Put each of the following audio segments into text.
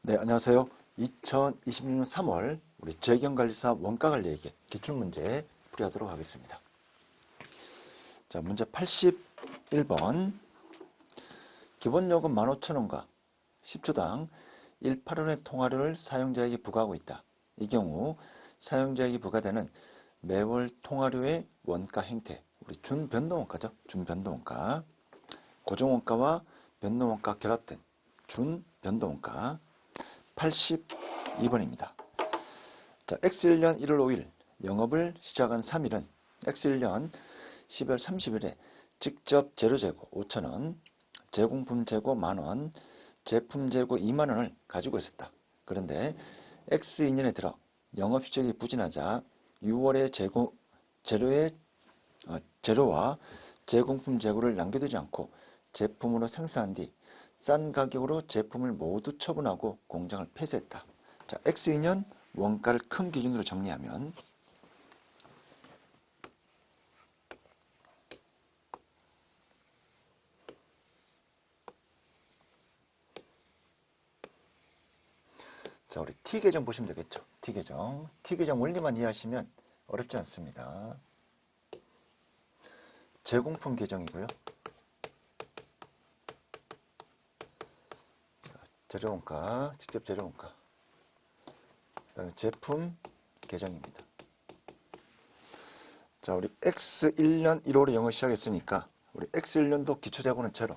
네, 안녕하세요. 2026년 3월 우리 재경관리사 원가관리회계 기출문제 풀이하도록 하겠습니다. 자, 문제 81번. 기본요금 15,000원과 10초당 1,8원의 통화료를 사용자에게 부과하고 있다. 이 경우 사용자에게 부과되는 매월 통화료의 원가 행태, 우리 준변동원가죠. 준변동원가. 고정원가와 변동원가 결합된 준변동원가. 82번입니다. 자, X1년 1월 5일 영업을 시작한 3일은 X1년 12월 30일에 직접 재료 재고 5,000원, 제공품 재고 만원, 제품 재고 2만원을 가지고 있었다. 그런데 X2년에 들어 영업 실적이 부진하자 6월에 재료와 제공품 재고를 남겨두지 않고 제품으로 생산한 뒤 싼 가격으로 제품을 모두 처분하고 공장을 폐쇄했다. 자, X2년 원가를 큰 기준으로 정리하면 자, 우리 T계정 보시면 되겠죠. T계정 원리만 이해하시면 어렵지 않습니다. 제공품 계정이고요. 재료원가, 직접 재료원가. 그다음에 제품 계정입니다. 자, 우리 X1년 1월에 영어 시작했으니까 우리 X1년도 기초재고는 제로.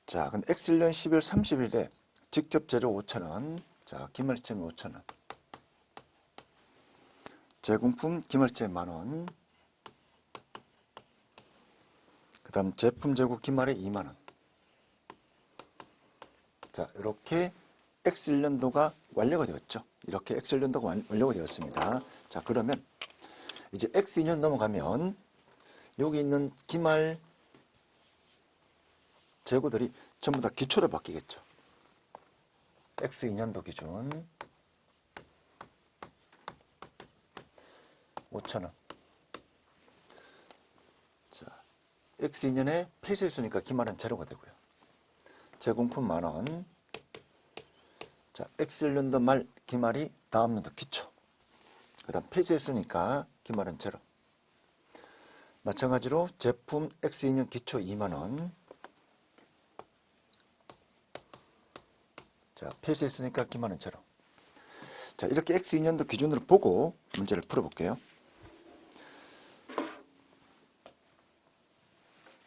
자, 근데 X1년 12월 30일에 직접 재료 5,000원. 자, 기말채 5,000원. 제공품 기말채 만원. 그 다음 제품 재고 기말에 2만원. 자, 이렇게 X1년도가 완료가 되었죠. 이렇게 X1년도가 완료가 되었습니다. 자, 그러면 이제 X2년 넘어가면 여기 있는 기말 재고들이 전부 다 기초로 바뀌겠죠. X2년도 기준 5,000원. 자, X2년에 폐쇄했으니까 기말은 제로가 되고요. 제공품 만원. 자, X1년도 말 기말이 다음 년도 기초. 그 다음 폐쇄했으니까 기말은 제로. 마찬가지로 제품 X2년 기초 2만원. 자, 폐쇄했으니까 기말은 제로. 자, 이렇게 X2년도 기준으로 보고 문제를 풀어볼게요.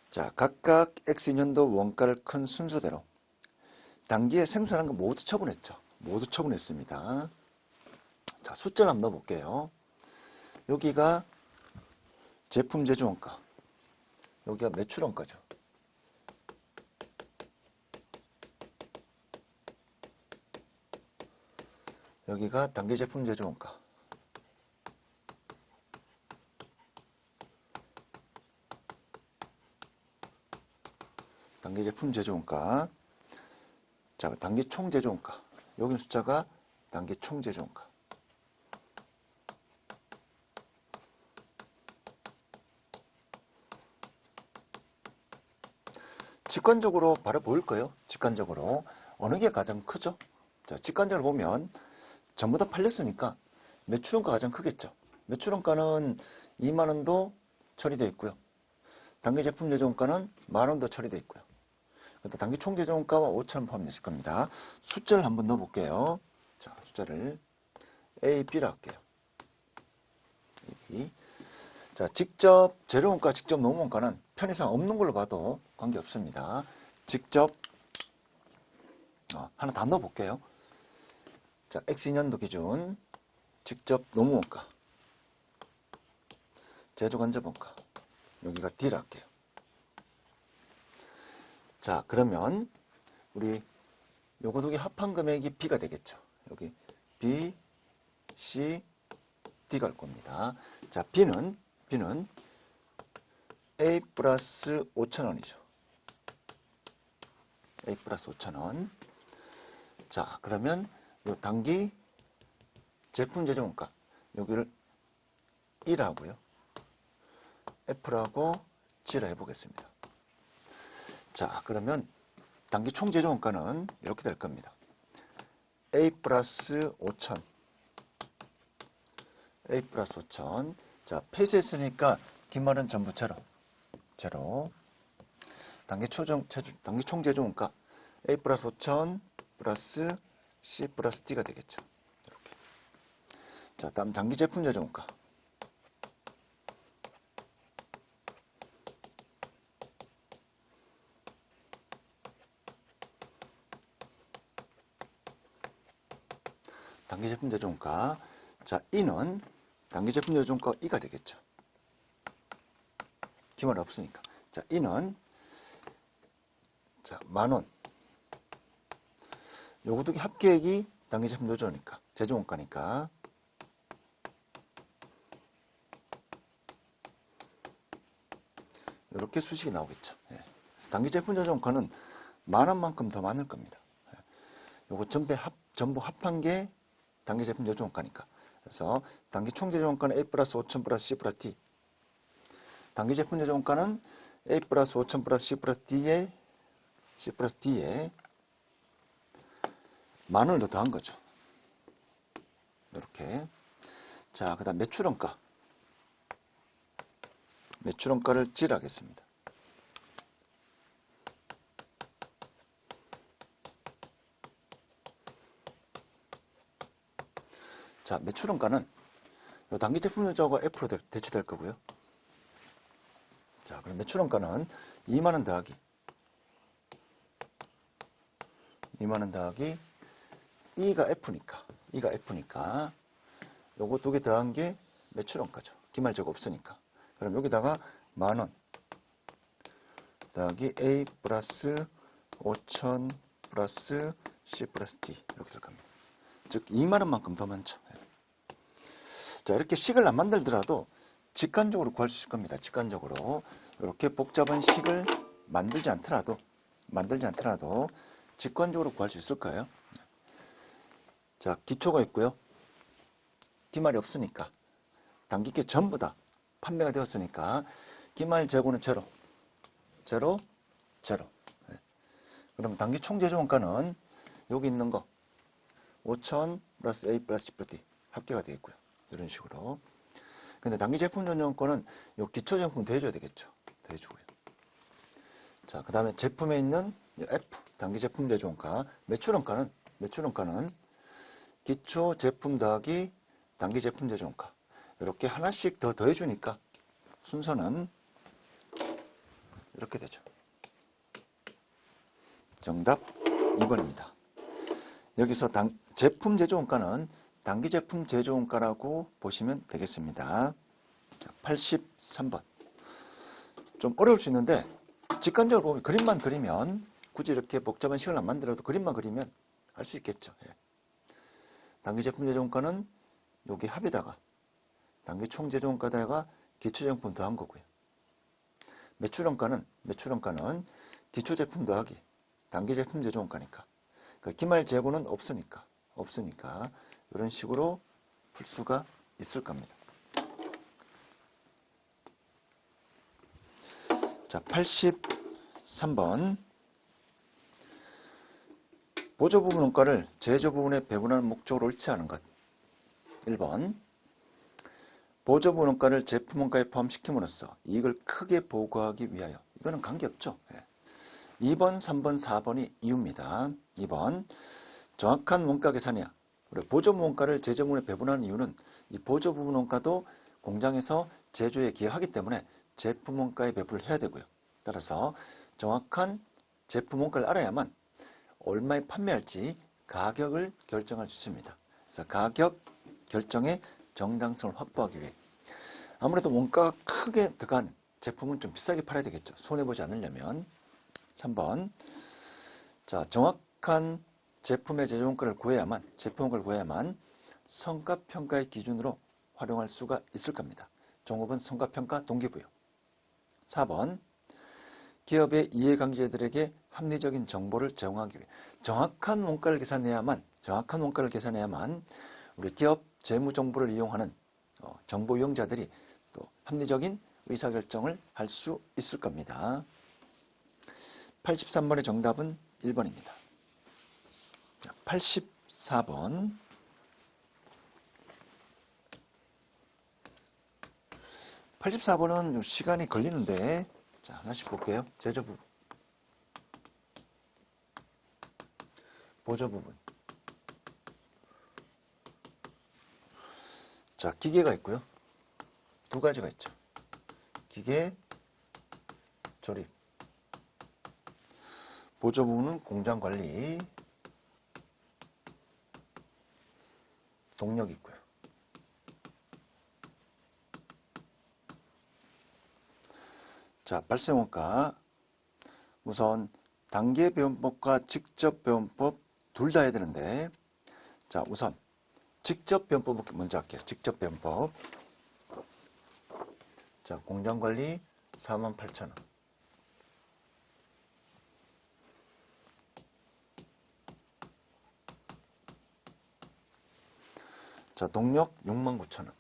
자, 각각 X2년도 원가를 큰 순서대로 단기에 생산한 거 모두 처분했죠. 모두 처분했습니다. 자, 숫자를 한번 넣어볼게요. 여기가 제품 제조 원가, 여기가 매출 원가죠. 여기가 단기 제품 제조 원가. 단기 제품 제조 원가. 자, 단기 총 제조 원가. 여기 숫자가 단기 총 제조 원가. 직관적으로 바로 보일 거예요. 직관적으로 어느 게 가장 크죠? 자, 직관적으로 보면 전부 다 팔렸으니까 매출원가 가장 크겠죠. 매출원가는 2만 원도 처리되어 있고요. 단기 제품 제조원가는 만 원도 처리되어 있고요. 단기 총 제조원가와 5,000원 포함되어 겁니다. 숫자를 한번 넣어볼게요. 자, 숫자를 A, B라 할게요. A, B. 자, 직접 재료원가, 직접 노무원가는 편의상 없는 걸로 봐도 관계없습니다. 직접 하나 다 넣어볼게요. 자, X2년도 기준 직접 노무원가, 제조간접원가, 여기가 D라 할게요. 자, 그러면 우리 요거 두 개 합한 금액이 B가 되겠죠. 여기 B, C, D가 올 겁니다. 자, B는 A 플러스 5,000원이죠. A 플러스 5,000원. 자, 그러면 요 단기 제품 제조원가 여기를 1하고요. F라고 칠해 보겠습니다. 자, 그러면 당기 총 제조 원가는 이렇게 될 겁니다. A 플러스 5천, A 플러스 5천. 자, 폐쇄했으니까 기말은 전부 제로. 당기 총 제조 원가 A 플러스 5천 플러스 C 플러스 D가 되겠죠. 이렇게. 자, 다음 당기 제품 제조 원가. 당기 제품 제조 원가. 자, E는 당기 제품 제조 원가 E가 되겠죠. 기말 없으니까. 자, E는 자, 10,000원. 요거 두 개 합계액이 당기 제품 제조니까, 제조 원가니까. 이렇게 수식이 나오겠죠. 예. 그래서 당기 제품 제조 원가는 10,000원만큼 더 많을 겁니다. 예. 요거 전부 합한 게 당기 제품 제조 원가니까. 그래서 당기 총 제조 원가는 A 플러스 5천 플러스 C 플러스 D. 당기 제품 제조 원가는 A 플러스 5천 플러스 C 플러스 D에 10,000원을 더 더한 거죠. 이렇게. 자, 그 다음 매출원가. 매출원가를 칠하겠습니다. 자, 매출원가는 당기 제품 제조가 F로 대체될 거고요. 자, 그럼 매출원가는 20,000원 더하기 20,000원 더하기 E가 F니까 요거 두 개 더한 게 매출원가죠. 기말재고 없으니까. 그럼 여기다가 10,000원 더하기 A 플러스 5천 플러스 C 플러스 D 이렇게 될 겁니다. 즉 20,000원만큼 더 많죠. 자, 이렇게 식을 안 만들더라도 직관적으로 구할 수 있을 겁니다. 직관적으로 이렇게 복잡한 식을 만들지 않더라도 직관적으로 구할 수 있을 거예요. 자, 기초가 있고요. 기말이 없으니까 당기께 전부 다 판매가 되었으니까 기말 재고는 제로. 그럼 당기 총 제조 원가는 여기 있는 거 5천 플러스 A 플러스 C 플러스 D 합계가 되겠고요. 이런 식으로. 근데 당기 제품 전용권은 요 기초 제품 더해줘야 되겠죠. 더해주고요. 자, 그 다음에 제품에 있는 F 당기 제품 제조 원가 매출원가는 기초 제품 더하기 당기 제품 제조 원가 이렇게 하나씩 더 더해주니까 순서는 이렇게 되죠. 정답 2번입니다. 여기서 제품 제조 원가는 당기 제품 제조 원가라고 보시면 되겠습니다. 자, 83번. 좀 어려울 수 있는데 직관적으로 보면 그림만 그리면 굳이 이렇게 복잡한 식을 안 만들어도 그림만 그리면 알 수 있겠죠. 예. 당기 제품 제조 원가는 여기 합에다가 당기 총 제조 원가에다가 기초 제품 더한 거고요. 매출원가는 기초 제품 더하기 당기 제품 제조 원가니까. 그러니까 기말 재고는 없으니까 이런 식으로 풀 수가 있을 겁니다. 자, 83번. 보조 부분 원가를 제조 부분에 배분하는 목적으로 옳지 않은 것. 1번. 보조 부분 원가를 제품 원가에 포함시킴으로써 이익을 크게 보고하기 위하여. 이거는 관계없죠. 2번, 3번, 4번이 이유입니다. 2번. 정확한 원가 계산이야. 우리 보조 부분 원가를 제조 부분에 배분하는 이유는 이 보조 부분 원가도 공장에서 제조에 기여하기 때문에 제품 원가에 배분을 해야 되고요. 따라서 정확한 제품 원가를 알아야만 얼마에 판매할지 가격을 결정할 수 있습니다. 그래서 가격 결정의 정당성을 확보하기 위해 아무래도 원가가 크게 들어간 제품은 좀 비싸게 팔아야 되겠죠. 손해보지 않으려면. 3번. 자, 정확한 제품의 제조 원가를 구해야만 성과평가의 기준으로 활용할 수가 있을 겁니다. 종업은 성과평가 동기부여. 4번. 기업의 이해관계자들에게 합리적인 정보를 제공하기 위해 정확한 원가를 계산해야만 우리 기업 재무 정보를 이용하는 정보 이용자들이 또 합리적인 의사결정을 할 수 있을 겁니다. 83번의 정답은 1번입니다. 84번. 84번은 시간이 걸리는데, 자, 하나씩 볼게요. 제조 부분, 보조 부분. 자, 기계가 있고요. 두 가지가 있죠. 기계, 조립. 보조 부분은 공장 관리, 동력 있고요. 자, 발생원가. 우선 단계 배원법과 직접 배원법 둘 다 해야 되는데, 자, 우선 직접 배원법 먼저 할게요. 직접 배원법. 자, 공장관리 48,000원. 자, 동력 69,000원.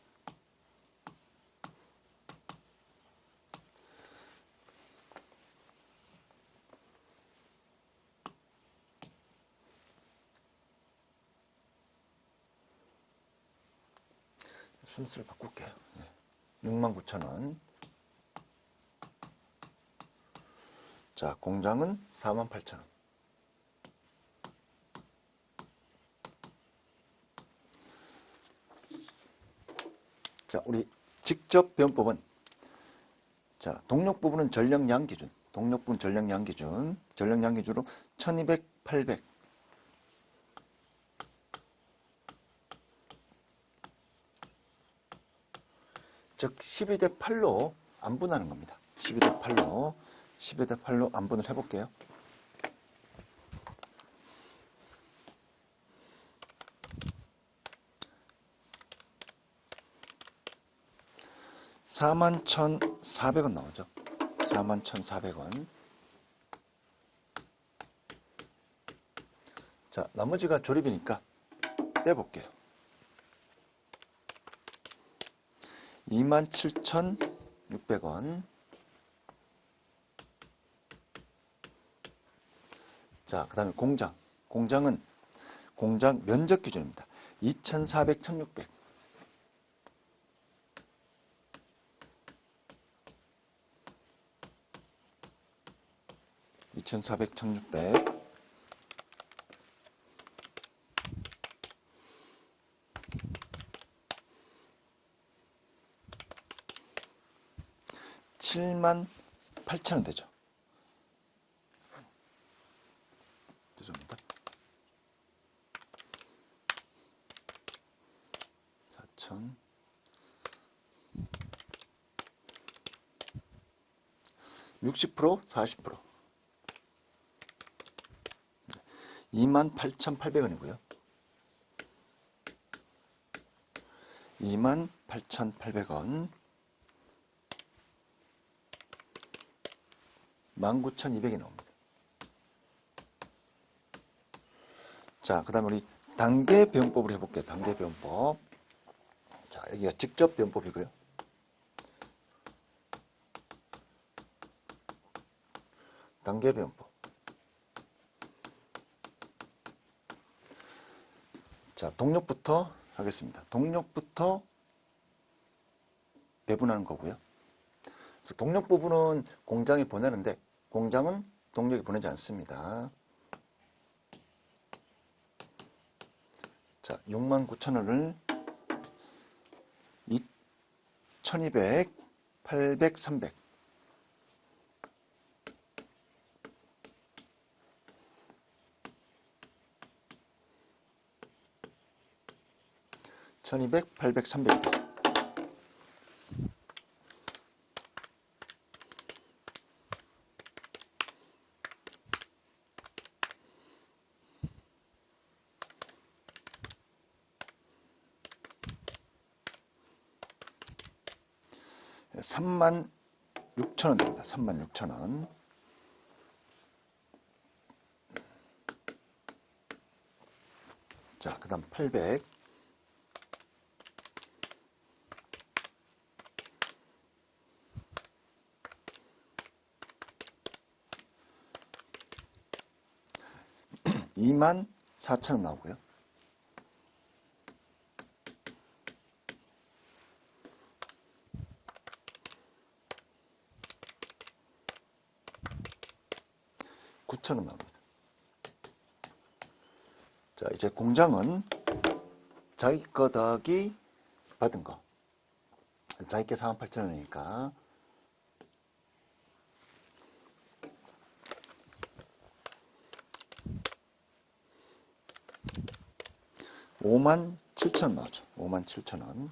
순서를 바꿀게요. 69,000원. 자, 공장은 48,000원. 자, 우리 직접 배원법은, 자, 동력 부분은 전력량 기준, 동력 부분 전력량 기준, 전력량 기준으로 1200, 800. 즉 12대 8로 안분하는 겁니다. 12대 8로 12대 8로 안분을 해볼게요. (41,400원) 나오죠. 41,400원. 자, 나머지가 조립이니까 빼볼게요. 27,600원. 자, 그 다음에 공장. 공장은 공장 면적 기준입니다. 2,400, 1,600. 2,400, 1,600. (78,000원) 되죠. 죄송합니다. 4,000. 60%, 40%. 28,800원이고요. 28,800원. 19,200이 나옵니다. 자, 그 다음에 우리 단계 배원법으로 해볼게요. 단계 배원법. 자, 여기가 직접 배원법이고요. 단계 배원법. 자, 동력부터 하겠습니다. 동력부터 배분하는 거고요. 그래서 동력 부분은 공장에 보내는데 공장은 동력이 보내지 않습니다. 자, 69,000원을 1,200, 800, 300. 1,200, 800, 300이 되죠. 네, 36,000원 됩니다. 36,000원. 자, 그 다음 800. 24,000원 나오고요. (9,000원) 나옵니다. 자, 이제 공장은 자기 거 더하기 받은 거. 자기 게 48,000원이니까 57,000원 나오죠. 57,000원.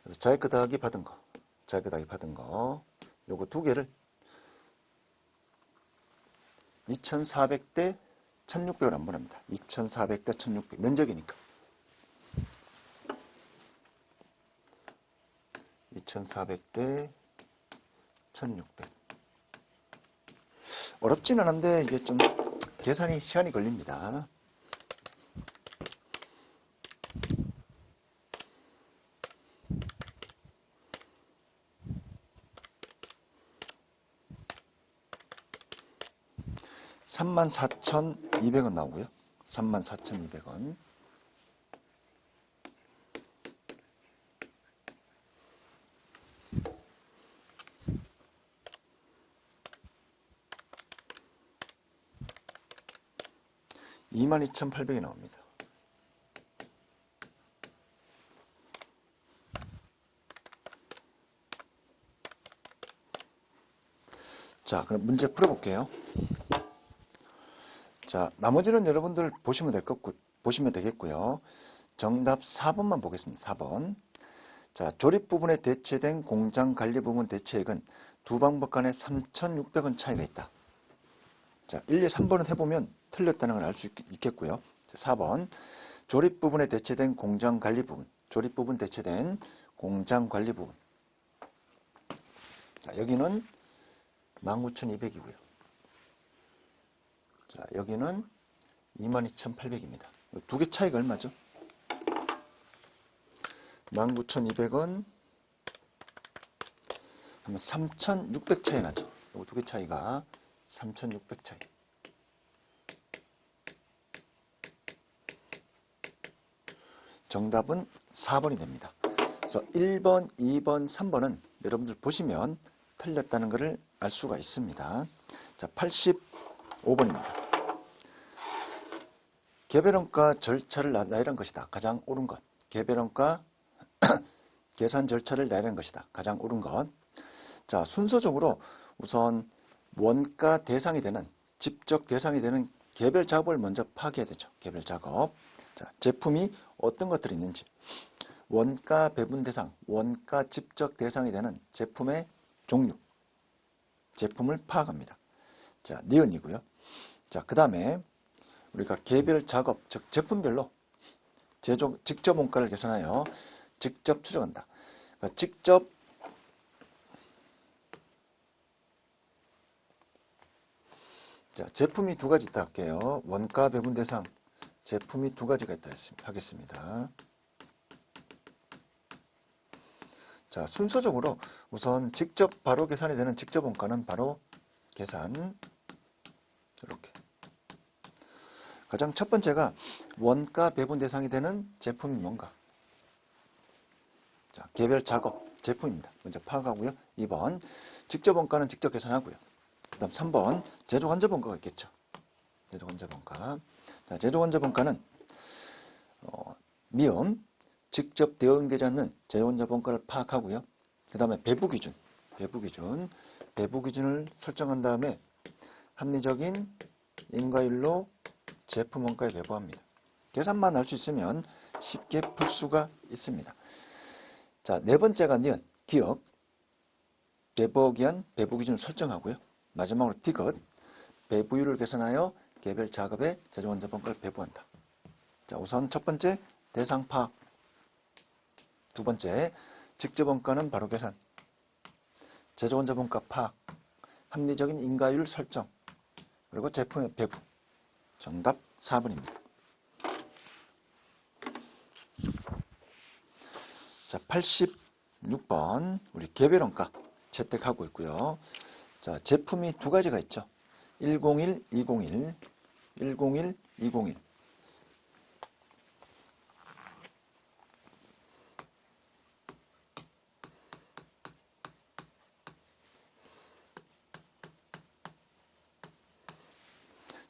그래서 자기 거 더하기 받은 거, 자기 거 더하기 받은 거, 요거 두 개를 2,400대 1,600을 한번 합니다. 2,400대 1,600 면적이니까 2,400대 1,600. 어렵진 않은데 이게 좀 계산이 시간이 걸립니다. (34,200원) 나오고요. 34,200원. (22,800이) 나옵니다. 자, 그럼 문제 풀어볼게요. 자, 나머지는 여러분들 보시면 되겠고요. 정답 4번만 보겠습니다. 4번. 자, 조립 부분에 대체된 공장 관리 부분 대체액은 두 방법 간에 3,600원 차이가 있다. 자, 1, 2, 3번은 해보면 틀렸다는 걸 알 수 있겠고요. 자, 4번. 조립 부분에 대체된 공장 관리 부분. 조립 부분 대체된 공장 관리 부분. 자, 여기는 19,200이고요. 자, 여기는 22,800입니다. 두 개 차이가 얼마죠? 19,200원 하면 3,600 차이 나죠. 이 두 개 차이가 3,600 차이. 정답은 4번이 됩니다. 그래서 1번, 2번, 3번은 여러분들 보시면 틀렸다는 것을 알 수가 있습니다. 자, 85번입니다. 개별원가 절차를 나열한 것이다. 가장 옳은 것. 개별원가 계산 절차를 나열한 것이다. 가장 옳은 것. 자, 순서적으로 우선 원가 대상이 되는, 직접 대상이 되는 개별 작업을 먼저 파악해야 되죠. 개별 작업. 자, 제품이 어떤 것들이 있는지. 원가 배분 대상, 원가 직접 대상이 되는 제품의 종류. 제품을 파악합니다. 자, 니은이고요. 자, 그 다음에 우리가 개별 작업, 즉 제품별로 직접 원가를 계산하여 직접 추정한다. 그러니까 직접 자, 제품이 두 가지 있다 할게요. 원가 배분 대상 제품이 두 가지가 있다 하겠습니다. 자, 순서적으로 우선 직접 바로 계산이 되는 직접 원가는 바로 계산 이렇게. 가장 첫 번째가 원가 배분 대상이 되는 제품이 뭔가. 자, 개별 작업 제품입니다. 먼저 파악하고요. 2번 직접 원가는 직접 계산하고요. 그 다음 3번 제조 원자 원가가 있겠죠. 제조 원자 원가. 자, 제조 원자 원가는 미음 직접 대응되지 않는 제조 원자 원가를 파악하고요. 그 다음에 배부 기준을 설정한 다음에 합리적인 인과율로 제품 원가에 배부합니다. 계산만 할 수 있으면 쉽게 풀 수가 있습니다. 자, 네 번째가 니은, 기억. 배부하기 위한 배부 기준을 설정하고요. 마지막으로 디귿, 배부율을 계산하여 개별 작업의 제조 원자 원가를 배부한다. 자, 우선 첫 번째 대상 파악. 두 번째 직접 원가는 바로 계산. 제조 원자 원가 파악. 합리적인 인가율 설정. 그리고 제품의 배부. 정답 4번입니다. 자, 86번 우리 개별 원가 채택하고 있고요. 자, 제품이 두 가지가 있죠. 101, 201, 101, 201.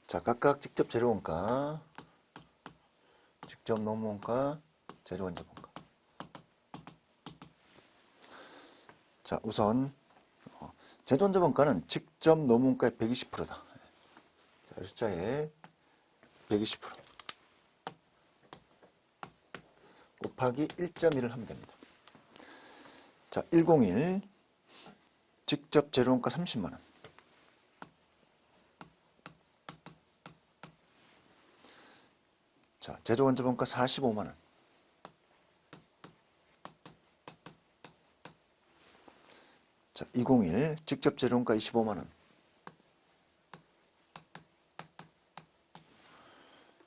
자, 각각 직접 재료원가, 직접 노무원가, 제조원자본가. 자, 우선 제조원자본가는 직접 노무원가의 120%다. 자, 숫자에 120% 곱하기 1.1을 하면 됩니다. 자, 101 직접 재료원가 30만 원. 자, 제조원자본가 45만 원. 자, 201 직접 재료원가 25만 원.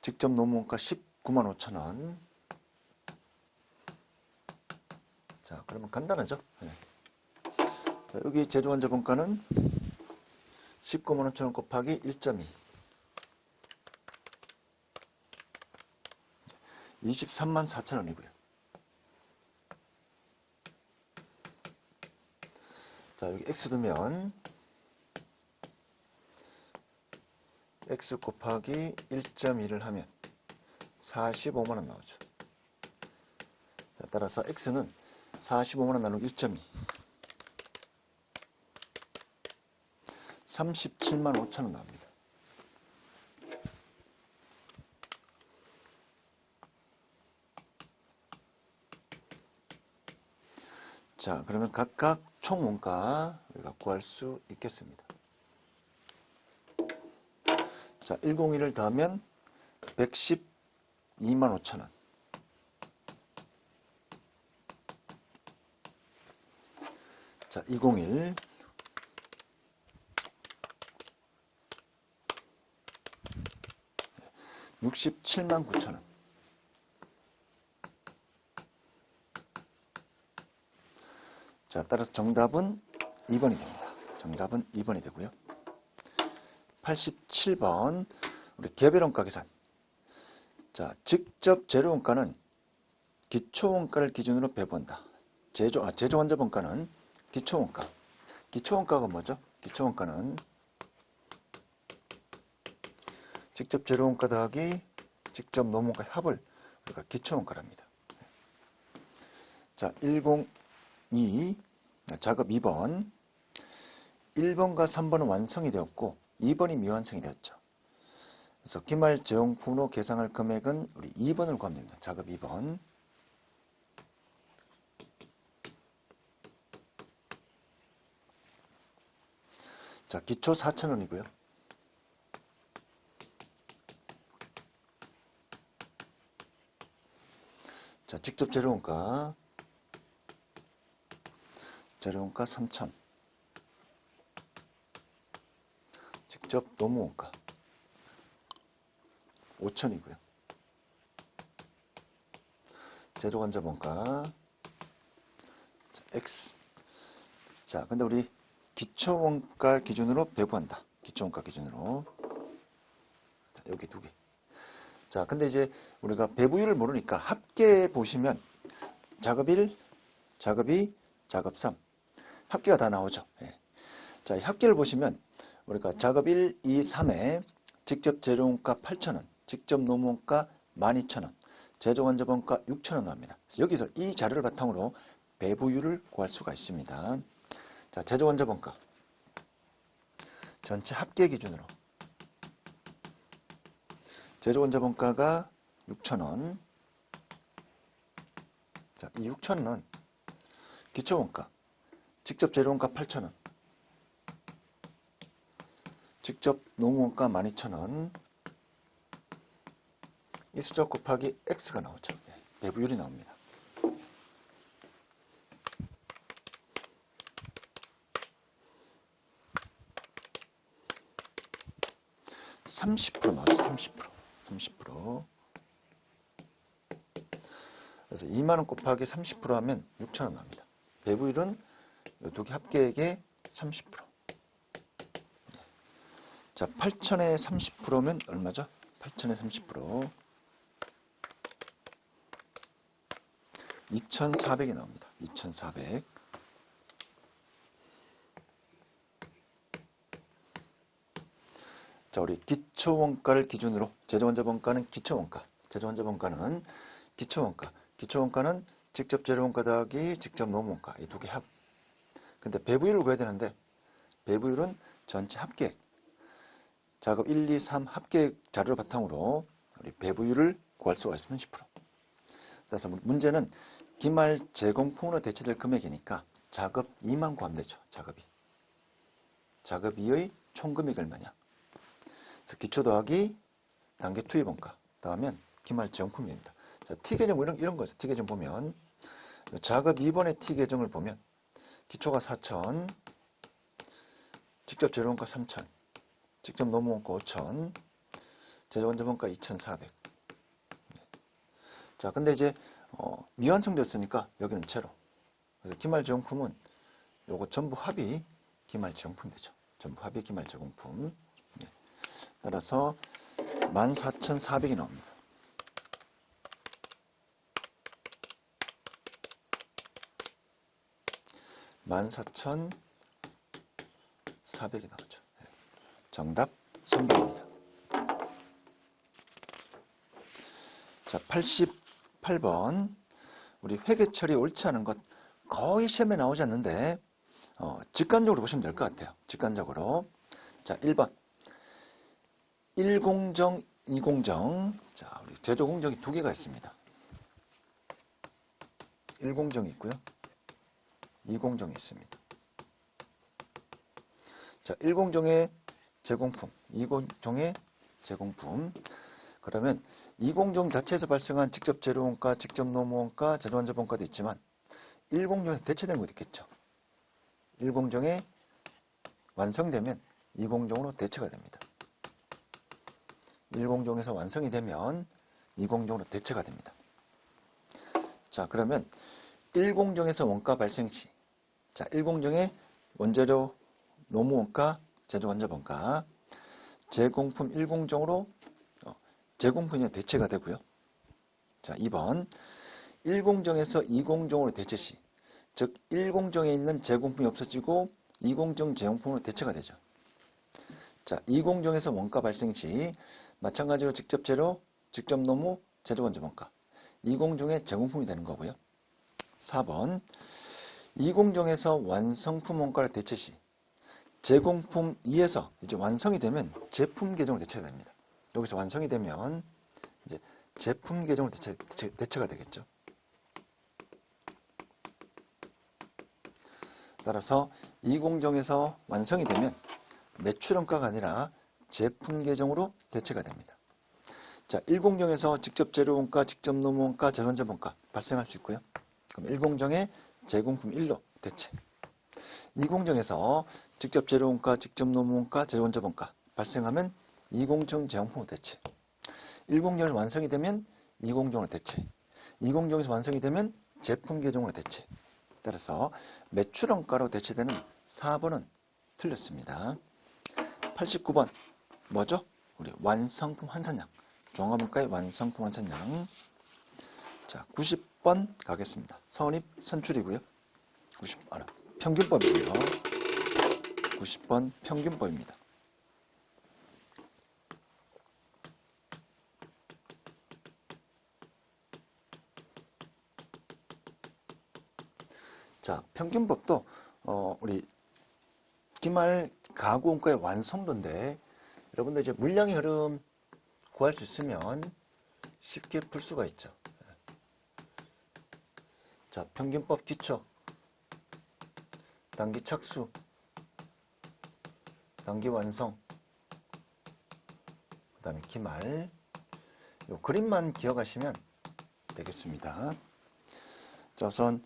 직접 노무원가 19만 5천 원. 자, 그러면 간단하죠? 네. 자, 여기 제조원자본가는 19만 5천 원 곱하기 1.2. 23만 4천 원이고요. 자, 여기 X 두면 X 곱하기 1.2를 하면 45만 원 나오죠. 자, 따라서 X는 45만 원 나누기 1.2 37만 5천 원 나옵니다. 자, 그러면 각각 총 원가 우리가 구할 수 있겠습니다. 자, 101을 더하면 112만 5천 원. 자, 201 67만 9천 원. 자, 따라서 정답은 2번이 됩니다. 정답은 2번이 되고요. 87번 우리 개별원가 계산. 자, 직접 재료원가는 기초원가를 기준으로 배분한다. 제조원자본가는 기초원가. 기초원가가 뭐죠? 기초원가는 직접 재료원가 더하기 직접 노무원가의 합을 우리가 기초원가랍니다. 자, 102 작업 2번. 1번과 3번은 완성이 되었고 2번이 미완성이 되었죠. 그래서 기말 재용품으로 계상할 금액은 우리 2번을 구합니다. 작업 2번. 자, 기초 4,000원이고요. 자, 직접 재료원가 3,000. 직접 노무원가 5,000이고요. 제조원자본가 X. 자, 근데 우리 기초원가 기준으로 배부한다. 기초원가 기준으로. 자, 여기 두 개. 자, 근데 이제 우리가 배부율을 모르니까 합계 보시면 작업 1, 작업 2, 작업 3. 합계가 다 나오죠. 예. 자, 합계를 보시면 우리가 작업 1, 2, 3에 직접 재료원가 8,000원, 직접 노무원가 12,000원, 제조원자본가 6,000원 나옵니다. 여기서 이 자료를 바탕으로 배부율을 구할 수가 있습니다. 자, 제조원자본가 전체 합계 기준으로 제조원자본가가 6,000원. 자, 이 6,000원은 기초원가 직접 재료원가 8,000원, 직접 노무원가 12,000원. 이 숫자 곱하기 X가 나오죠. 네, 배부율이 나옵니다. 30% 나오죠. 30%. 30%. 그래서 2만 원 곱하기 30% 하면 6천 원 나옵니다. 배부율은 두 개 합계액의 30%. 자, 8,000에 30%면 얼마죠? 8,000에 30%. 2,400이 나옵니다. 2,400. 자, 우리 기초원가를 기준으로 제조원자본가는 기초원가, 제조원자본가는 기초원가, 기초원가는 직접 재료원가 더하기 직접 노무원가 이 두 개 합. 근데 배부율을 구해야 되는데 배부율은 전체 합계액, 작업 1, 2, 3 합계액 자료를 바탕으로 우리 배부율을 구할 수가 있으면 10%. 그래서 문제는 기말 제공품으로 대체될 금액이니까 작업 2만 구하면 되죠. 작업이. 작업 2의 총금액이 얼마냐. 그래서 기초 더하기 단계 투입원가 더하면 기말 제공품입니다. 자, T계정 이런 거죠. T계정 보면 작업 2번의 T계정을 보면 기초가 4,000, 직접 재료원가 3,000, 직접 노무원가 5,000, 제조원자본가 2,400. 자, 근데 이제 미완성됐으니까 여기는 제로. 그래서 기말 제공품은 요거 전부 합이 기말 제공품이 되죠. 전부 합이 기말 제공품. 네. 따라서 14,400이 나옵니다. 14,400이 나오죠. 네. 정답 3번입니다. 자, 88번. 우리 회계 처리 옳지 않은 것 거의 시험에 나오지 않는데 직관적으로 보시면 될 것 같아요. 직관적으로. 자, 1번. 1공정, 2공정. 자, 우리 제조 공정이 두 개가 있습니다. 1공정이 있고요. 2공정이 있습니다. 자, 1공정의 제공품, 2공정의 제공품. 그러면 2공정 자체에서 발생한 직접 재료원가, 직접 노무원가, 제조원자본가도 있지만 1공정에서 대체된 것도 있겠죠. 1공정에 완성되면 2공정으로 대체가 됩니다. 1공정에서 완성이 되면 2공정으로 대체가 됩니다. 자, 그러면 1공정에서 원가 발생 시, 자, 1공정의 원재료, 노무원가, 제조원자본가, 제공품 1공정으로 제공품이 대체가 되고요. 자, 2번 1공정에서 2공정으로 대체 시, 즉 1공정에 있는 제공품이 없어지고 2공정 제공품으로 대체가 되죠. 자, 2공정에서 원가 발생 시 마찬가지로 직접 재료, 직접 노무, 제조원자본가 2공정의 제공품이 되는 거고요. 4번 2공정에서 완성품 원가를 대체 시 제공품 2에서 이제 완성이 되면 제품 계정으로 대체가 됩니다. 여기서 완성이 되면 이제 제품 계정으로 대체가 되겠죠. 따라서 2공정에서 완성이 되면 매출원가가 아니라 제품 계정으로 대체가 됩니다. 자, 1공정에서 직접 재료원가, 직접 노무원가, 제조원자본가 발생할 수 있고요. 그럼 1공정에 제공품 1로 대체. 2공정에서 직접 재료원가, 직접 노무원가, 제조원자본가 발생하면 2공정 제공품으로 대체. 1공정에서 완성이 되면 2공정으로 대체. 2공정에서 완성이 되면 제품 계정으로 대체. 따라서 매출원가로 대체되는 4번은 틀렸습니다. 89번 뭐죠? 우리 완성품 환산량. 종합원가의 완성품 환산량. 자, 90번 가겠습니다. 선입 선출이고요. 평균법이고요. 90번 평균법입니다. 자, 평균법도 우리 기말 가구원가의 완성도인데 여러분들 이제 물량의 흐름 구할 수 있으면 쉽게 풀 수가 있죠. 자, 평균법 기초, 단기 착수, 단기 완성, 그 다음에 기말. 요 그림만 기억하시면 되겠습니다. 자, 우선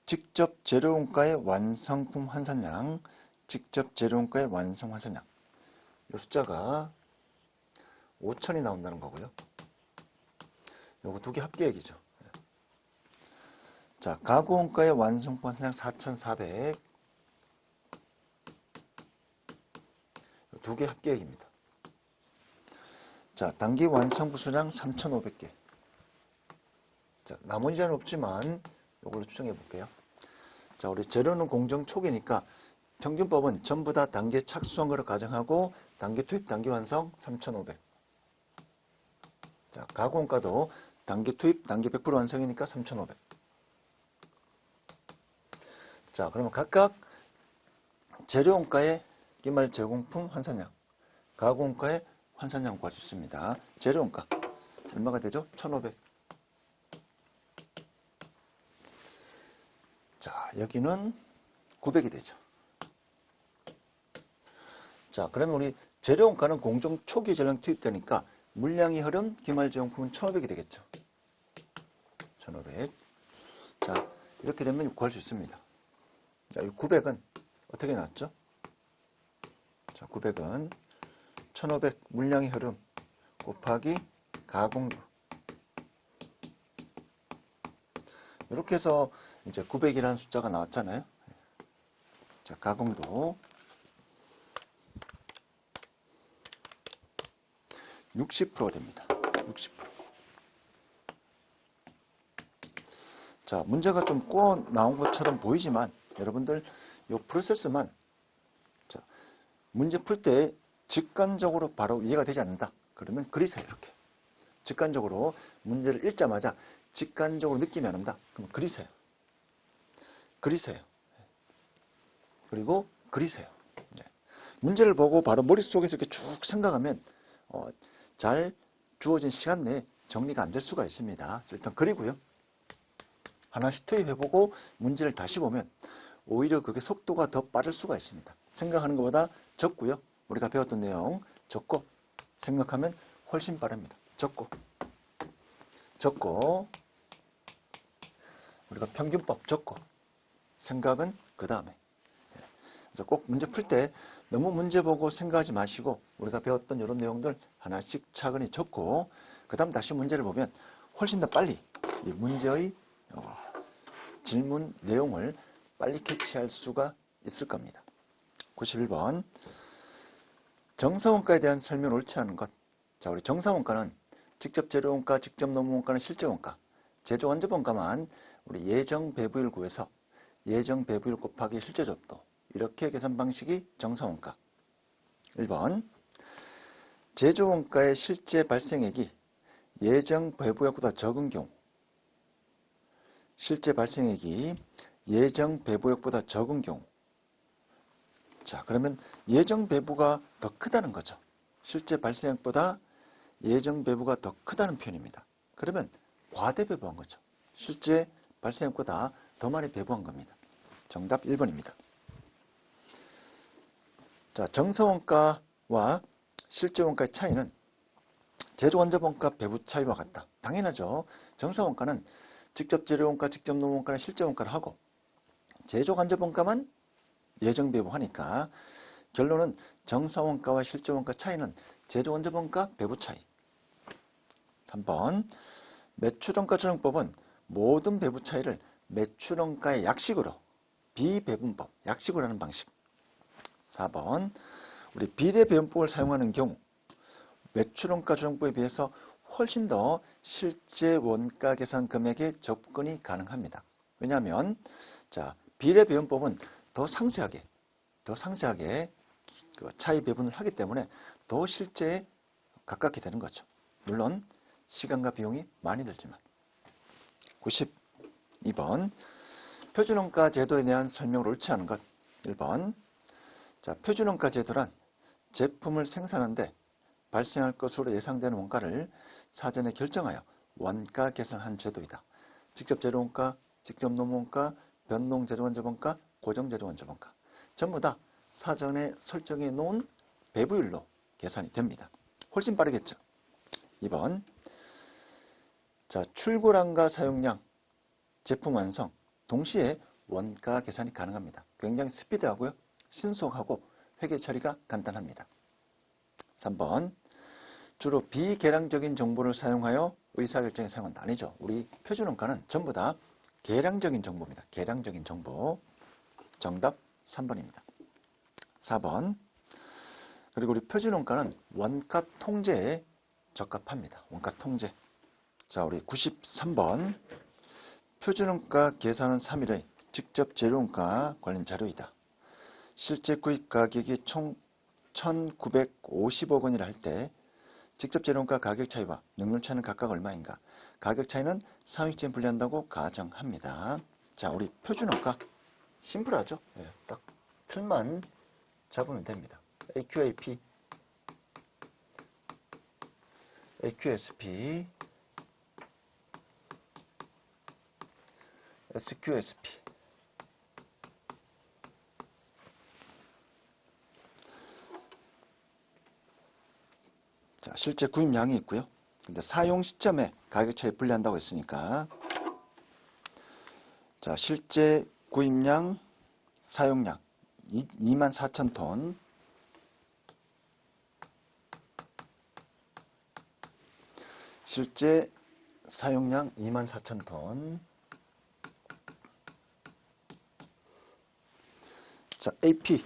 직접 재료원가의 완성품 환산량, 직접 재료원가의 완성 환산량. 이 숫자가 5,000이 나온다는 거고요. 요거 두 개 합계액이죠. 자, 가구원가의 완성품 환산량 4,400. 두 개 합계액입니다. 자, 단기 완성부 수량 3,500개. 자, 나머지는 없지만 이걸로 추정해 볼게요. 자, 우리 재료는 공정 초기니까 평균법은 전부 다 단계 착수한 거를 가정하고 단계 투입, 단계 완성 3,500. 자, 가공원가도 단계 투입, 단계 100% 완성이니까 3,500. 자, 그러면 각각 재료원가의 기말 제공품 환산량, 가공원가의 환산량 구할 수 있습니다. 재료원가 얼마가 되죠? 1,500. 자, 여기는 900이 되죠. 자, 그러면 우리 재료원가는 공정 초기 전량 투입되니까 물량이 흐름 기말 제공품은 1,500이 되겠죠. 1,500. 자, 이렇게 되면 구할 수 있습니다. 자, 이 900은 어떻게 나왔죠? 자, 900은 1,500 물량의 흐름 곱하기 가공도. 이렇게 해서 이제 900이라는 숫자가 나왔잖아요. 자, 가공도 60% 됩니다. 60%. 자, 문제가 좀 꼬아 나온 것처럼 보이지만 여러분들 이 프로세스만 자, 문제 풀 때 직관적으로 바로 이해가 되지 않는다. 그러면 그리세요. 이렇게. 직관적으로 문제를 읽자마자 직관적으로 느낌이 안 온다. 그럼 그리세요. 그리세요. 그리고 그리세요. 네. 문제를 보고 바로 머릿속에서 이렇게 쭉 생각하면 잘 주어진 시간 내에 정리가 안 될 수가 있습니다. 일단 그리고요. 하나씩 투입해보고 문제를 다시 보면 오히려 그게 속도가 더 빠를 수가 있습니다. 생각하는 것보다 적고요. 우리가 배웠던 내용 적고 생각하면 훨씬 빠릅니다. 적고 우리가 평균법 적고 생각은 그 다음에. 그래서 꼭 문제 풀 때 너무 문제 보고 생각하지 마시고 우리가 배웠던 이런 내용들 하나씩 차근히 적고 그 다음 다시 문제를 보면 훨씬 더 빨리 이 문제의 질문 내용을 빨리 캐치할 수가 있을 겁니다. 91번 정사원가에 대한 설명을 옳지 않은 것. 자, 우리 정사원가는 직접 재료원가, 직접 노무원가는 실제원가, 제조 원자원가만 우리 예정 배부율 구해서 예정 배부율 곱하기 실제 접도 이렇게 계산 방식이 정사원가. 1번 제조원가의 실제 발생액이 예정 배부액보다 적은 경우 실제 발생액이 예정 배부액보다 적은 경우 자, 그러면 예정 배부가 더 크다는 거죠. 실제 발생액보다 예정 배부가 더 크다는 표현입니다. 그러면 과대 배부한 거죠. 실제 발생액보다 더 많이 배부한 겁니다. 정답 1번입니다. 자, 정사원가와 실제 원가의 차이는 제조 원자원가 배부 차이와 같다. 당연하죠. 정사원가는 직접 재료원가, 직접 노무원가는 실제 원가를 하고 제조 원자원가만 예정 배부하니까 결론은 정사원가와 실제 원가 차이는 제조 원자원가 배부 차이. 3번 매출원가 조정법은 모든 배부 차이를 매출원가의 약식으로 비배분법, 약식으로 하는 방식. 4번 우리 비례배분법을 사용하는 경우 매출원가 조정법에 비해서 훨씬 더 실제 원가 계산 금액에 접근이 가능합니다. 왜냐하면 자, 비례배분법은 더 상세하게 그 차이 배분을 하기 때문에 더 실제에 가깝게 되는 거죠. 물론 시간과 비용이 많이 들지만. 92번 표준원가 제도에 대한 설명을 옳지 않은 것. 1번 자, 표준원가 제도란 제품을 생산하는데 발생할 것으로 예상되는 원가를 사전에 결정하여 원가 계산한 제도이다. 직접 재료원가, 직접 노무원가, 변동 재료원자원가, 고정 재료원자원가 전부 다 사전에 설정해 놓은 배부율로 계산이 됩니다. 훨씬 빠르겠죠. 2번 자, 출고량과 사용량, 제품 완성 동시에 원가 계산이 가능합니다. 굉장히 스피드하고요. 신속하고 회계 처리가 간단합니다. 3번 주로 비계량적인 정보를 사용하여 의사결정에 사용한다. 아니죠. 우리 표준원가는 전부 다 계량적인 정보입니다. 계량적인 정보. 정답 3번입니다. 4번 그리고 우리 표준원가는 원가 통제에 적합합니다. 원가 통제. 자, 우리 93번. 표준원가 계산은 3일의 직접 재료원가 관련 자료이다. 실제 구입 가격이 총 1,950억 원이라 할 때 직접 재료원가 가격 차이와 능률 차이는 각각 얼마인가? 가격 차이는 상위점 분리한다고 가정합니다. 자, 우리 표준원가 심플하죠? 네, 딱 틀만 잡으면 됩니다. AQAP, AQSP, SQSP. 자, 실제 구입량이 있고요. 근데 사용 시점에 가격 차이 분리한다고 했으니까, 자, 실제 구입량, 사용량 24,000톤. 실제 사용량 24,000톤. 자, AP.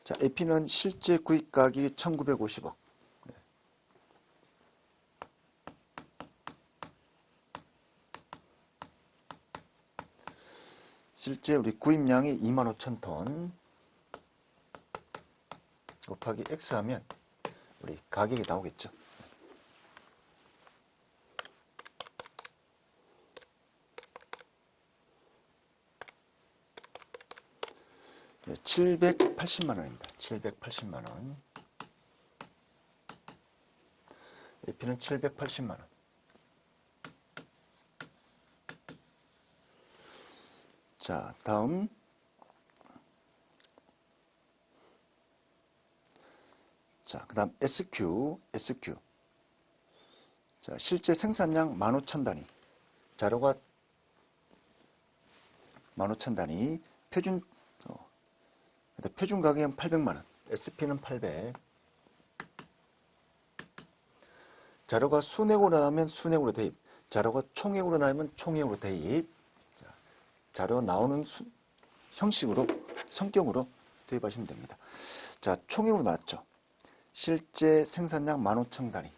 자, AP는 실제 구입 가격이 1,950억. 실제 우리 구입량이 25,000톤 곱하기 X 하면 우리 가격이 나오겠죠. 780만 원입니다. 780만 원. AP는 780만 원. 자, 다음. 자, 그 다음 SQ. 자, 실제 생산량 15,000단위. 자료가 15,000단위. 표준 가격은 800만 원. SP는 800. 자료가 순액으로 나오면 순액으로 대입. 자료가 총액으로 나오면 총액으로 대입. 자, 자료 나오는 형식으로, 성격으로 대입하시면 됩니다. 자, 총액으로 나왔죠. 실제 생산량 15,000단위.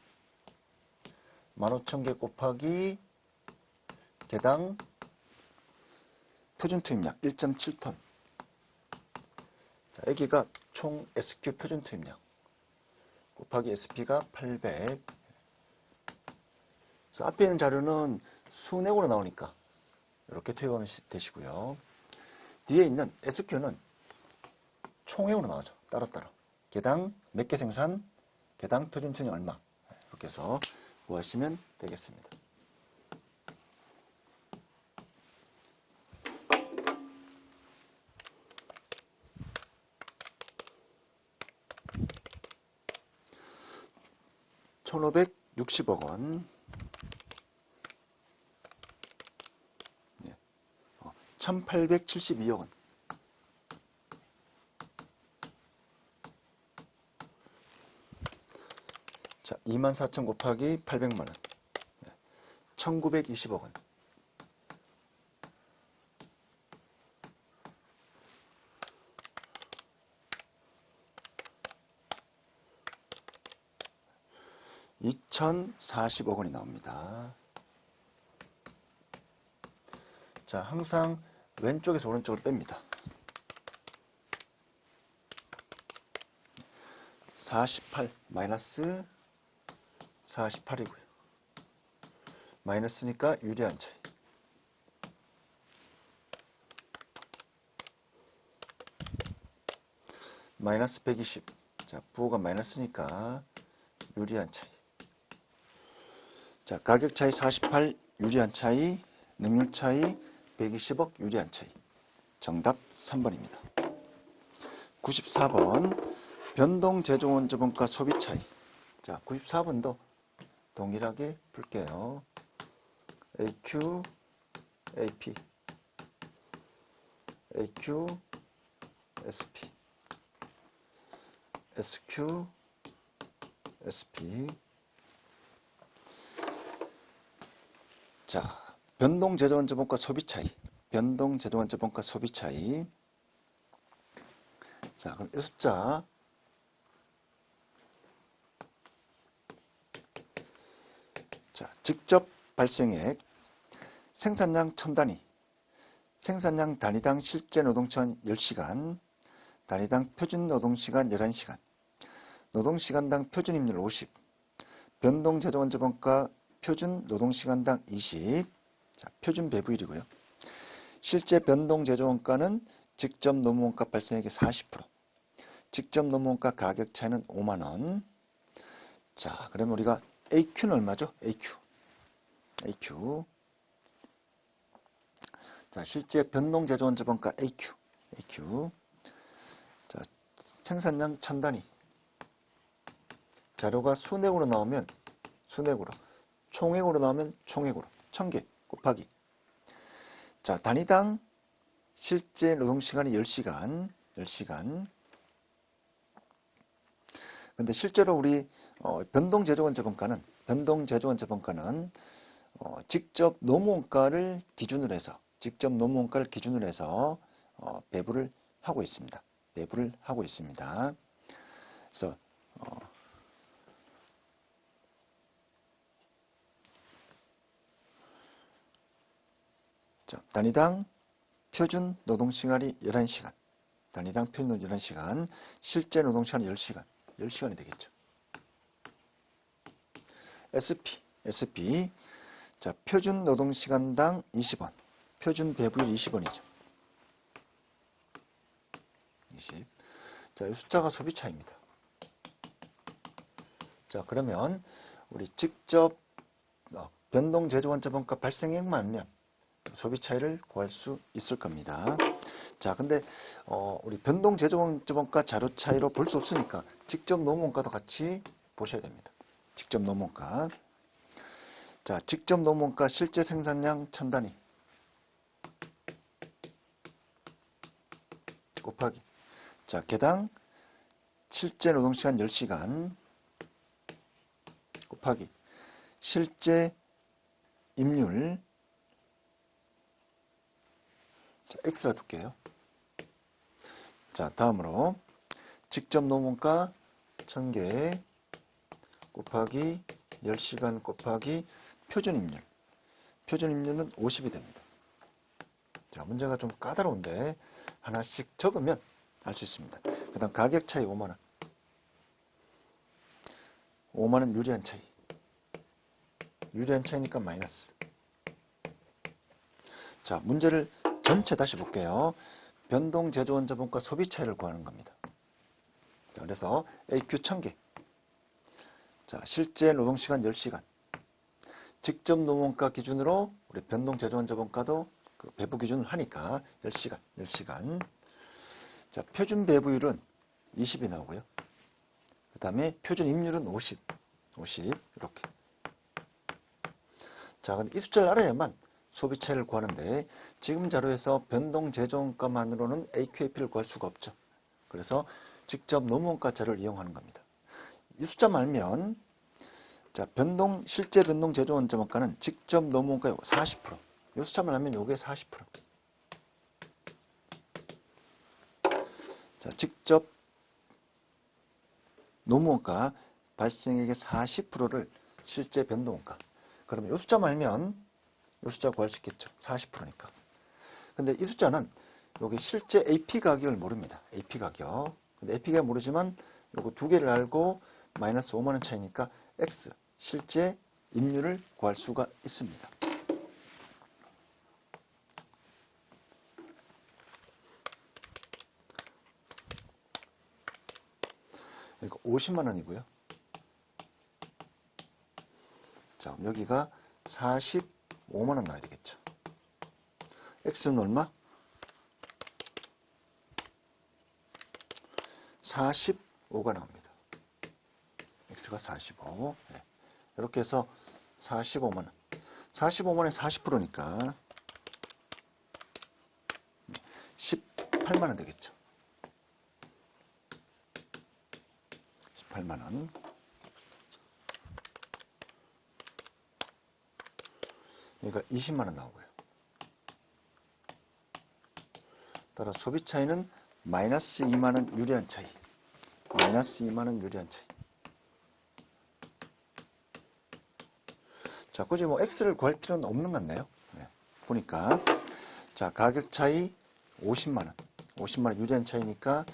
15,000개 곱하기 개당 표준 투입량 1.7톤. 자, 여기가 총 SQ 표준 투입량 곱하기 SP가 800. 그래서 앞에 있는 자료는 순액으로 나오니까 이렇게 투입하면 되시고요. 뒤에 있는 SQ는 총액으로 나오죠. 따로따로. 개당 몇 개 생산, 개당 표준 투입량 얼마. 이렇게 해서 구하시면 되겠습니다. (1,560억 원) 1,872억 원. 자, 24,000 곱하기 800만 원. 1,920억 원. (2,040억 원이) 나옵니다. 자, 항상 왼쪽에서 오른쪽으로 뺍니다. 48 마이너스 48이고요. 마이너스니까 유리한 차이. 마이너스 120. 자, 부호가 마이너스니까 유리한 차이. 자, 가격 차이 48 유리한 차이, 능률 차이 120억 유리한 차이. 정답 3번입니다. 94번 변동 제조 원자본가 소비 차이. 자, 94번도 동일하게 풀게요. AQ, AP, AQ, SP, SQ, SP. 자, 변동 제조 원자본가 소비 차이. 변동 제조 원자본가 소비 차이. 자, 그럼 이 숫자 자, 직접 발생액 생산량 1000단위, 생산량 단위당 실제 노동시간 10시간, 단위당 표준 노동시간 11시간, 노동시간당 표준 임률 50, 변동 제조원자본가 표준 노동시간당 20, 자, 표준 배부율이고요. 실제 변동 제조원가는 직접 노무원가 발생액의 40%, 직접 노무원가 가격 차이는 5만원. 자, 그러면 우리가 AQ는 얼마죠? AQ. 자, 실제 변동 제조원자본가 AQ. 자, 생산량 1000단위. 자료가 순액으로 나오면 순액으로, 총액으로 나오면 총액으로 1000개 곱하기. 자, 단위당 실제 노동시간이 10시간. 근데 실제로 우리 변동 제조원자본가는 직접 노무원가를 기준으로 해서 배부를 하고 있습니다. 그래서 자, 단위당 표준 노동시간이 11시간, 단위당 표준 노동 11시간, 실제 노동시간 10시간이 되겠죠. SP. 자, 표준 노동시간당 20원, 표준 배부율 20원이죠. 20. 자, 이 숫자가 소비차입니다. 자, 그러면 우리 직접 변동 제조원자본가 발생액만 알면 소비 차이를 구할 수 있을 겁니다. 자, 근데 우리 변동 제조원자본가 자료 차이로 볼 수 없으니까 직접 노무원가도 같이 보셔야 됩니다. 직접 노무원가. 자, 직접 노무원가 실제 생산량 1000단위 곱하기. 자, 개당 실제 노동시간 10시간 곱하기 실제 임률. 자, X라 둘게요. 자, 다음으로 직접 노무원가 1000개 곱하기 10시간 곱하기 표준 임률. 표준 임률은 50이 됩니다. 자, 문제가 좀 까다로운데 하나씩 적으면 알 수 있습니다. 그 다음 가격 차이 5만원. 5만원 유리한 차이. 유리한 차이니까 마이너스. 자, 문제를 전체 다시 볼게요. 변동 제조원자본가 소비 차이를 구하는 겁니다. 자, 그래서 AQ 1000개. 자, 실제 노동시간 10시간. 직접 노무원가 기준으로 우리 변동 제조원자본가도 그 배부 기준을 하니까 10시간. 자, 표준 배부율은 20이 나오고요. 그 다음에 표준 임률은 50 이렇게. 자, 근데 이 숫자를 알아야만 소비 차이를 구하는데 지금 자료에서 변동 제조원가만으로는 AQAP를 구할 수가 없죠. 그래서 직접 노무원가 자료를 이용하는 겁니다. 이 숫자만 알면 자, 실제 변동 제조원자본가는 직접 노무원가의 40%. 이 숫자만 알면 요게 40%. 자, 직접 노무원가 발생액의 40%를 실제 변동원가. 그러면 이 숫자만 알면 이 숫자 구할 수 있겠죠. 40%니까. 근데 이 숫자는 여기 실제 AP 가격을 모릅니다. AP 가격. 근데 AP 가격 모르지만 요거 두 개를 알고 마이너스 5만원 차이니까 X. 실제 임률을 구할 수가 있습니다. 이거 50만원이고요. 자, 그럼 여기가 45만원 나와야 되겠죠. X는 얼마? 45가 나옵니다. X가 45. 네. 이렇게 해서 45만원. 45만원에 40%니까 18만원 되겠죠. 18만원. 그러니까 20만원 나오고요. 따라 소비 차이는 마이너스 2만원 유리한 차이. 마이너스 2만원 유리한 차이. 자, 굳이 뭐 X를 구할 필요는 없는 것 같네요. 네. 보니까. 자, 가격 차이 50만원. 50만원 유리한 차이니까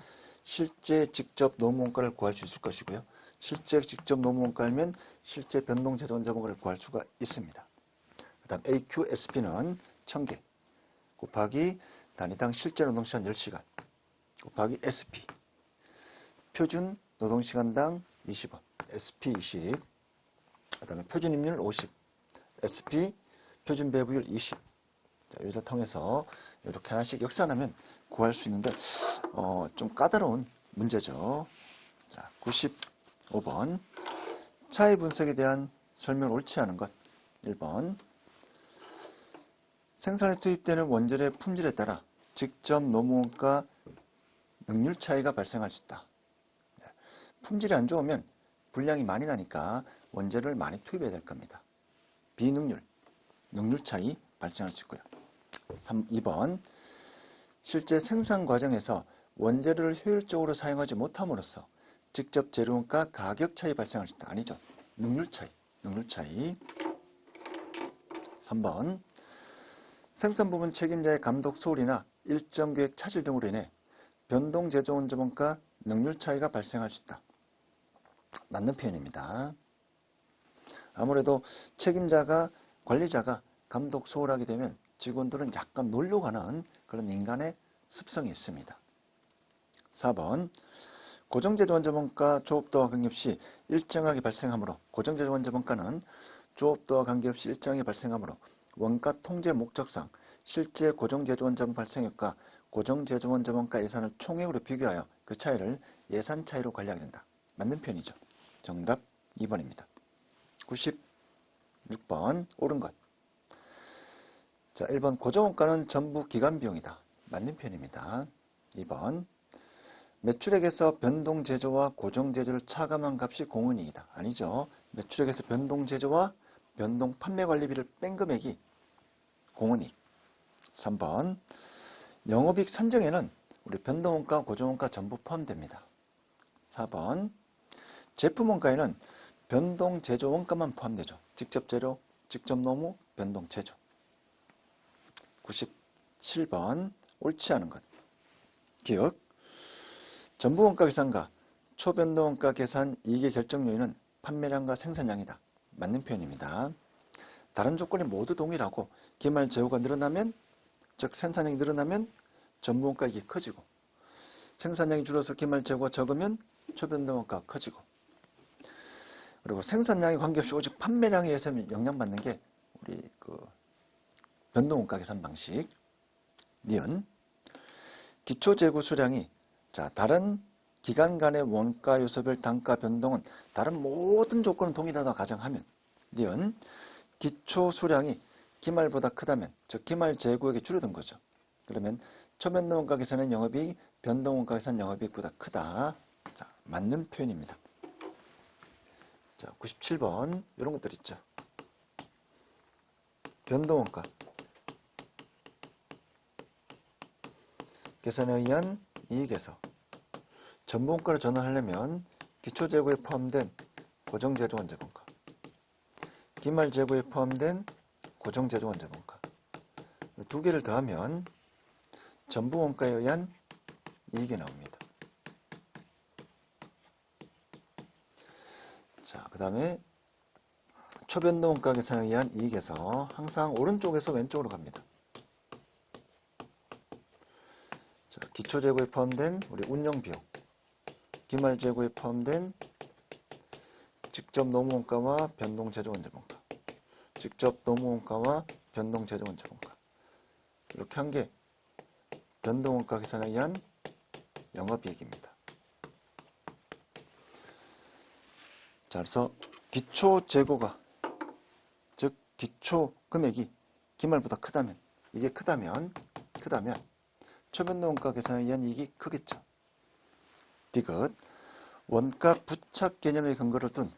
실제 직접 노무원가를 구할 수 있을 것이고요. 실제 직접 노무원가면 실제 변동 제조원자본가를 구할 수가 있습니다. 그 다음 AQSP는 1000개 곱하기 단위당 실제 노동시간 10시간 곱하기 SP 표준 노동시간당 20원 SP 20 그 다음에 표준 임률 50 SP 표준 배부율 20 자, 이를 통해서 이렇게 하나씩 역산하면 구할 수 있는데 좀 까다로운 문제죠. 자, 95번 차이 분석에 대한 설명 옳지 않은 것 1번 생산에 투입되는 원재료의 품질에 따라 직접 노무원가 능률 차이가 발생할 수 있다. 품질이 안 좋으면 분량이 많이 나니까 원재료를 많이 투입해야 될 겁니다. 비능률, 능률 차이 발생할 수 있고요. 2번 실제 생산 과정에서 원재료를 효율적으로 사용하지 못함으로써 직접 재료원가 가격 차이 발생할 수 있다. 아니죠. 능률 차이, 능률 차이. 3번 생산 부분 책임자의 감독 소홀이나 일정 계획 차질 등으로 인해 변동 제조 원자본가 능률 차이가 발생할 수 있다. 맞는 표현입니다. 아무래도 책임자가 관리자가 감독 소홀하게 되면 직원들은 약간 놀려가는 그런 인간의 습성이 있습니다. 4번 고정제조 원자본가 조업도와 관계없이 일정하게 발생하므로 고정제조 원자본가는 조업도와 관계없이 일정하게 발생하므로 원가 통제 목적상 실제 고정제조원자본 발생액과 고정제조원자본가 예산을 총액으로 비교하여 그 차이를 예산 차이로 관리하게 된다. 맞는 표현이죠. 정답 2번입니다. 96번 옳은 것. 자, 1번 고정원가는 전부 기간비용이다. 맞는 표현입니다. 2번 매출액에서 변동제조와 고정제조를 차감한 값이 공헌이익이다. 아니죠. 매출액에서 변동제조와 변동판매관리비를 뺀 금액이 공헌이익. 3번 영업이익 산정에는 우리 변동원가, 고정원가 전부 포함됩니다. 4번 제품원가에는 변동제조원가만 포함되죠. 직접재료, 직접노무, 변동제조. 97번 옳지 않은 것. 기억 전부원가 계산과 초변동원가 계산 이익의 결정 요인은 판매량과 생산량이다. 맞는 표현입니다. 다른 조건이 모두 동일하고 기말 재고가 늘어나면 즉 생산량이 늘어나면 전부원가 이익이 커지고 생산량이 줄어서 기말 재고가 적으면 초변동원가가 커지고 그리고 생산량이 관계없이 오직 판매량에 의해서 영향받는 게 우리 그 변동원가 계산 방식. 니은 기초재고 수량이 자 다른 기간 간의 원가 요소별 단가 변동은 다른 모든 조건은 동일하다 가정하면 니은 기초 수량이 기말보다 크다면 즉 기말 재고액이 줄어든 거죠. 그러면 초변동원가 계산은 영업이익, 변동원가 계산 영업이익보다 크다. 자, 맞는 표현입니다. 자, 97번 이런 것들 있죠. 변동원가 계산에 의한 이익에서 전부원가를 전환하려면 기초재고에 포함된 고정재조 원자본가, 기말재고에 포함된 고정재조 원자본가 두 개를 더하면 전부원가에 의한 이익이 나옵니다. 자, 그 다음에 초변동원가 계산에 의한 이익에서 항상 오른쪽에서 왼쪽으로 갑니다. 자, 기초재고에 포함된 우리 운영비용, 기말재고에 포함된 직접 노무원가와 변동제조원자본가, 직접 노무원가와 변동제조원자본가 이렇게 한 게 변동원가 계산에 의한 영업이익입니다. 자, 그래서 기초재고가 즉 기초금액이 기말보다 크다면 이게 크다면 초변동원가 계산에 의한 이익이 크겠죠. 디귿 원가 부착 개념의 근거를 둔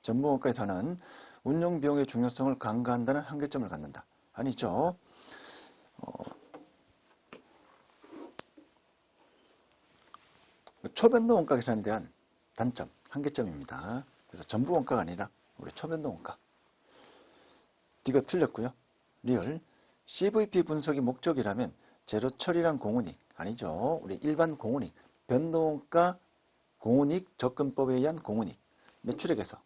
전부원가에서는 운용비용의 중요성을 간과한다는 한계점을 갖는다. 아니죠. 초변동 원가 계산에 대한 단점, 한계점입니다. 그래서 전부 원가가 아니라 우리 초변동 원가. D가 틀렸고요. 리얼. CVP 분석이 목적이라면 재료 처리랑 공훈익 아니죠. 우리 일반 공훈익, 변동원가, 공훈익, 접근법에 의한 공훈익, 매출액에서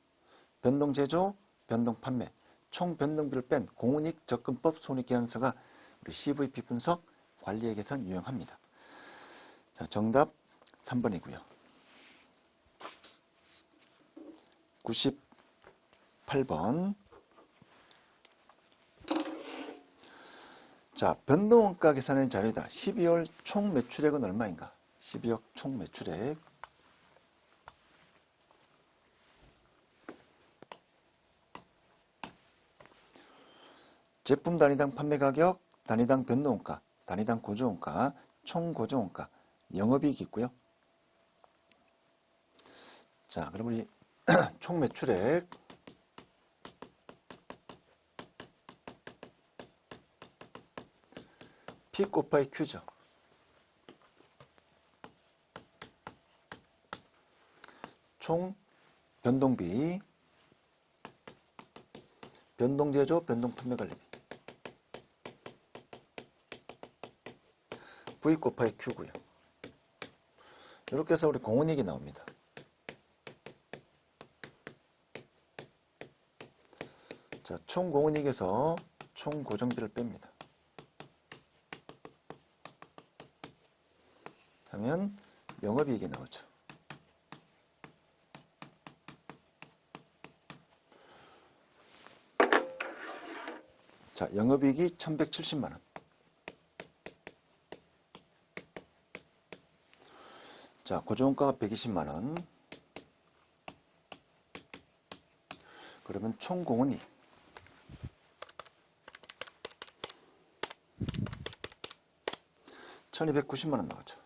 변동 제조, 변동 판매, 총 변동비를 뺀 공훈익 접근법 손익계산서가 우리 CVP 분석 관리에 계산 유용합니다. 자, 정답 3번이고요. 98번. 자, 변동원가 계산의 자료이다. 12월 총 매출액은 얼마인가? 12월 총 매출액. 제품 단위당 판매 가격, 단위당 변동원가, 단위당 고정원가, 총 고정원가, 영업이익이 있고요. 자, 그럼 우리 총 매출액. P 곱하기 Q죠. 총 변동비, 변동제조, 변동판매관리비. V 곱하기 Q고요. 이렇게 해서 우리 공훈익이 나옵니다. 자, 총 공훈익에서 총 고정비를 뺍니다. 하면 영업이익이 나오죠. 자, 영업이익이 1170만 원. 자, 고정원가가 120만 원. 그러면 총 공훈익 1290만 원 나오죠.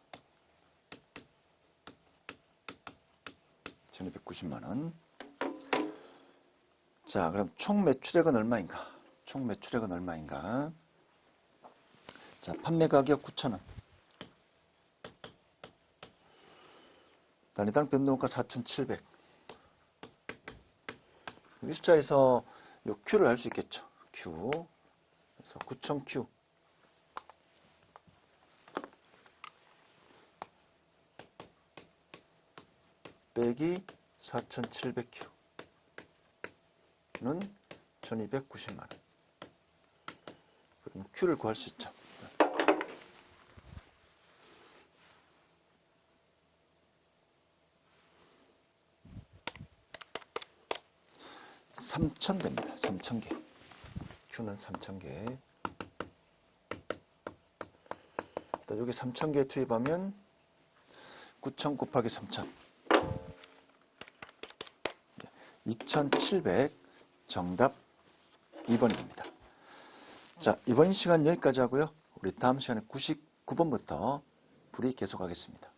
1290만 원. 자, 그럼 총 매출액은 얼마인가? 총 매출액은 얼마인가? 자, 판매 가격 9,000원. 단위당 변동원가 4,700. 이 숫자에서 요 Q를 알 수 있겠죠. Q. 그래서 9,000Q. 빼기 4,700Q는 1,290만 원. 그럼 Q를 구할 수 있죠. 3,000 됩니다. 3,000개. Q는 3,000개. 여기 3,000개 투입하면 9,000 곱하기 3,000. 2,700. 정답 2번이 됩니다. 자, 이번 시간 여기까지 하고요. 우리 다음 시간에 99번부터 풀이 계속하겠습니다.